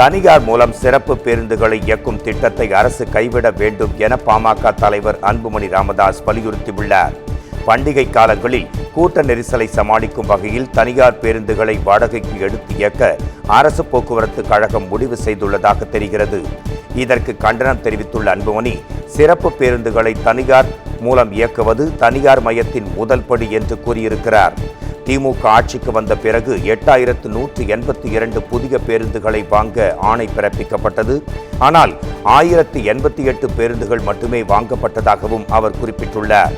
தனியார் மூலம் சிறப்பு பேருந்துகளை இயக்கும் திட்டத்தை அரசு கைவிட வேண்டும் என பாமக தலைவர் அன்புமணி ராமதாஸ் வலியுறுத்தியுள்ளார். பண்டிகை காலங்களில் கூட்ட நெரிசலை சமாளிக்கும் வகையில் தனியார் பேருந்துகளை வாடகைக்கு எடுத்து இயக்க அரசு போக்குவரத்து கழகம் முடிவு செய்துள்ளதாக தெரிகிறது. இதற்கு கண்டனம் தெரிவித்துள்ள அன்புமணி, சிறப்பு பேருந்துகளை தனியார் மூலம் இயக்குவது தனியார் மயத்தின் முதல் படி என்று கூறியிருக்கிறார். திமுக ஆட்சிக்கு வந்த பிறகு 8182 புதிய பேருந்துகளை வாங்க ஆணை பிறப்பிக்கப்பட்டது. ஆனால் 1088 பேருந்துகள் மட்டுமே வாங்கப்பட்டதாகவும் அவர் குறிப்பிட்டுள்ளார்.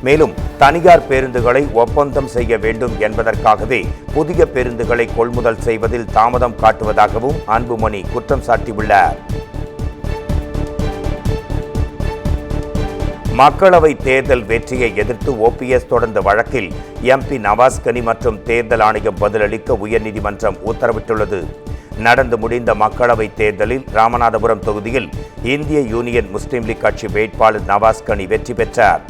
மேலும் தனியார் பேருந்துகளை ஒப்பந்தம் செய்ய வேண்டும் என்பதற்காகவே புதிய பேருந்துகளை கொள்முதல் செய்வதில் தாமதம் காட்டுவதாகவும் அன்புமணி குற்றம் சாட்டியுள்ளார். மக்களவை தேர்தல் வெற்றியை எதிர்த்து ஓபிஎஸ் தொடர்ந்த வழக்கில் எம்பி நவாஸ்கனி மற்றும் தேர்தல் ஆணையம் பதிலளிக்க உயர்நீதிமன்றம் உத்தரவிட்டுள்ளது. நடந்து முடிந்த மக்களவை தேர்தலில் ராமநாதபுரம் தொகுதியில் இந்திய யூனியன் முஸ்லீம் லீக் கட்சி வேட்பாளர் நவாஸ்கனி வெற்றி பெற்றார்.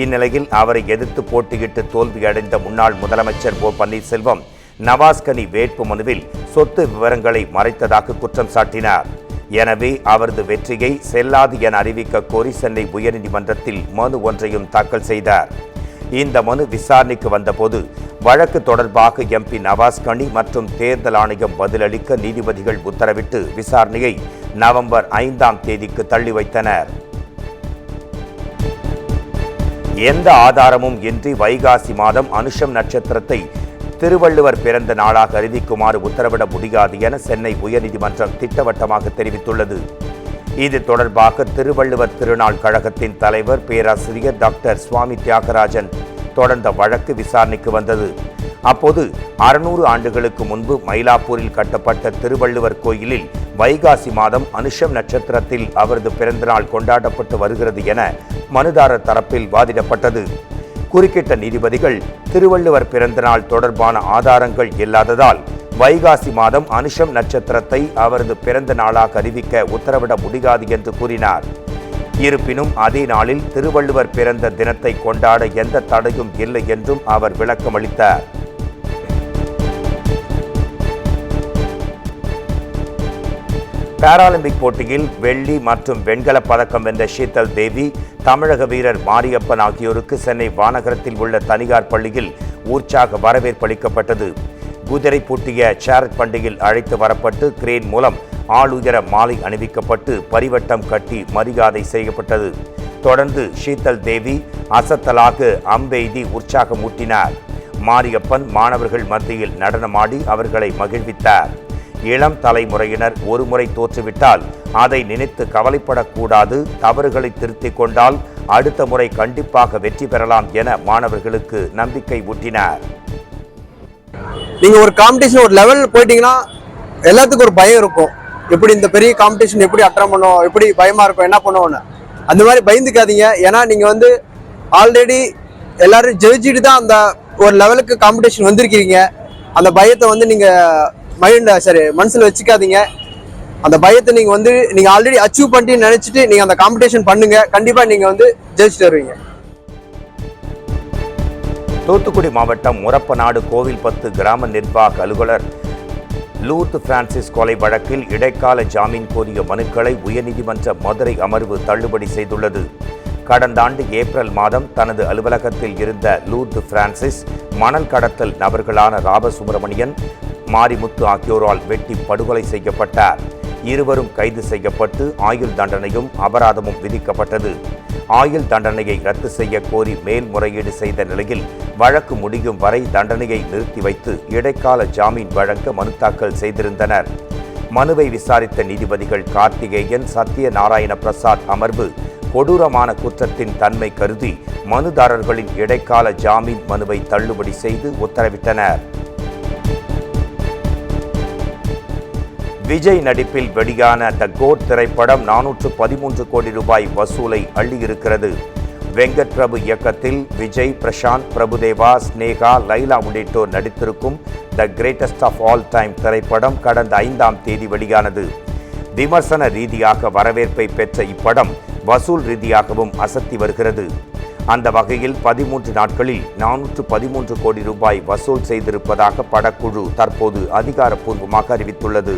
இந்நிலையில் அவரை எதிர்த்து போட்டியிட்டு தோல்வியடைந்த முன்னாள் முதலமைச்சர் ஓ பன்னீர்செல்வம் நவாஸ்கனி வேட்பு மனுவில் சொத்து விவரங்களை மறைத்ததாக குற்றம் சாட்டினார். எனவே அவரது வெற்றியை செல்லாது என அறிவிக்க கோரி சென்னை உயர்நீதிமன்றத்தில் மனு ஒன்றையும் தாக்கல் செய்தார். இந்த மனு விசாரணைக்கு வந்தபோது வழக்கு தொடர்பாக எம்பி நவாஸ்கனி மற்றும் தேர்தல் ஆணையம் பதிலளிக்க நீதிபதிகள் உத்தரவிட்டு விசாரணையை நவம்பர் 5ஆம் தேதிக்கு தள்ளி வைத்தனர். எந்த ஆதாரமும் இன்றி வைகாசி மாதம் அனுஷம் நட்சத்திரத்தை திருவள்ளுவர் பிறந்த நாளாக அறிவிக்குமாறு உத்தரவிட முடியாது என சென்னை உயர்நீதிமன்றம் திட்டவட்டமாக தெரிவித்துள்ளது. இது தொடர்பாக திருவள்ளுவர் திருநாள் கழகத்தின் தலைவர் பேராசிரியர் டாக்டர் சுவாமி தியாகராஜன் தொடர்ந்த வழக்கு விசாரணைக்கு வந்தது. அப்போது 600 ஆண்டுகளுக்கு முன்பு மயிலாப்பூரில் கட்டப்பட்ட திருவள்ளுவர் கோயிலில் வைகாசி மாதம் அனுஷம் நட்சத்திரத்தில் அவரது பிறந்தநாள் கொண்டாடப்பட்டு வருகிறது என மனுதாரர் தரப்பில் வாதிடப்பட்டது. குறுக்கிட்ட நீதிபதிகள் திருவள்ளுவர் பிறந்தநாள் தொடர்பான ஆதாரங்கள் இல்லாததால் வைகாசி மாதம் அனுஷம் நட்சத்திரத்தை அவரது பிறந்த நாளாக அறிவிக்க உத்தரவிட முடியாது என்று கூறினார். இருப்பினும் அதே நாளில் திருவள்ளுவர் பிறந்த தினத்தை கொண்டாட எந்த தடையும் இல்லை என்றும் அவர் விளக்கமளித்தார். பாராலிம்பிக் போட்டியில் வெள்ளி மற்றும் வெண்கலப் பதக்கம் வென்ற ஷீதல் தேவி, தமிழக வீரர் மாரியப்பன் ஆகியோருக்கு சென்னை வானகரத்தில் உள்ள தனியார் பள்ளியில் உற்சாக வரவேற்பு அளிக்கப்பட்டது. குதிரை பூட்டிய சேரட் பண்டிகையில் அழைத்து வரப்பட்டு கிரேன் மூலம் ஆளுயர மாலை அணிவிக்கப்பட்டு பரிவட்டம் கட்டி மரியாதை செய்யப்பட்டது. தொடர்ந்து ஷீதல் தேவி அசத்தலாக அம்பெய்தி உற்சாகமூட்டினார். மாரியப்பன் மாணவர்கள் மத்தியில் நடனமாடி அவர்களை மகிழ்வித்தார். இளம் தலைமுறையினர் ஒருமுறை தோற்றுவிட்டால் அதை நினைத்து கவலைப்படக்கூடாது, தவறுகளை திருத்திக் கொண்டால் அடுத்த முறை கண்டிப்பாக வெற்றி பெறலாம் என மாணவர்களுக்கு நம்பிக்கை ஊட்டினார். நீங்க ஒரு காம்படிஷன் ஒரு லெவல் போயிட்டீங்கன்னா எல்லாத்துக்கும் ஒரு பயம் இருக்கும். எப்படி இந்த பெரிய காம்படிஷன் எப்படி அட்டன் பண்ணுவோம், எப்படி பயமா இருக்கும், என்ன பண்ணுவோன்னு. அந்த மாதிரி பயந்துக்காதீங்க. ஏன்னா நீங்க வந்து ஆல்ரெடி எல்லாரும் ஜெயிச்சுட்டு தான் அந்த ஒரு லெவலுக்கு காம்படிஷன் வந்திருக்கீங்க. அந்த பயத்தை வந்து நீங்க மனசுல வச்சுக்காதீங்க. அந்த பயத்தை நீங்க ஆல்ரெடி அச்சீவ் பண்ணிட்டு நினைச்சிட்டு நீங்க அந்த காம்படிஷன் பண்ணுங்க. கண்டிப்பா நீங்க வந்து ஜெயிச்சுட்டு வருவீங்க. தூத்துக்குடி மாவட்டம் முரப்பநாடு கோவில்பத்து கிராம நிர்வாக அலுவலர் லூர்து பிரான்சிஸ் கொலை வழக்கில் இடைக்கால ஜாமீன் கோரிய மனுக்களை உயர்நீதிமன்ற மதுரை அமர்வு தள்ளுபடி செய்துள்ளது. கடந்த ஆண்டு ஏப்ரல் மாதம் தனது அலுவலகத்தில் இருந்த லூர்து பிரான்சிஸ் மணல் கடத்தல் நபர்களான ராபசுப்ரமணியன், மாரிமுத்து ஆகியோரால் வெட்டி படுகொலை செய்யப்பட்டார். இருவரும் கைது செய்யப்பட்டு ஆயுள் தண்டனையும் அபராதமும் விதிக்கப்பட்டது. ஆயுள் தண்டனையை ரத்து செய்ய கோரி மேல்முறையீடு செய்த நிலையில் வழக்கு முடியும் வரை தண்டனையை நிறுத்தி வைத்து இடைக்கால ஜாமீன் வழங்க மனு தாக்கல் செய்திருந்தனர். மனுவை விசாரித்த நீதிபதிகள் கார்த்திகேயன், சத்யநாராயண பிரசாத் அமர்வு கொடூரமான குற்றத்தின் தன்மை கருதி மனுதாரர்களின் இடைக்கால ஜாமீன் மனுவை தள்ளுபடி செய்து உத்தரவிட்டனர். விஜய் நடிப்பில் வெளியான த கோட் திரைப்படம் 413 கோடி ரூபாய் வசூலை அள்ளியிருக்கிறது. வெங்கட் பிரபு இயக்கத்தில் விஜய், பிரசாந்த், பிரபுதேவா, ஸ்னேகா, லைலா உள்ளிட்டோர் நடித்திருக்கும் the greatest of all time திரைப்படம் கடந்த 5ஆம் தேதி வெளியானது. விமர்சன ரீதியாக வரவேற்பை பெற்ற இப்படம் வசூல் ரீதியாகவும் அசத்தி வருகிறது. அந்த வகையில் 13 நாட்களில் 413 கோடி ரூபாய் வசூல் செய்திருப்பதாக படக்குழு தற்போது அதிகாரப்பூர்வமாக அறிவித்துள்ளது.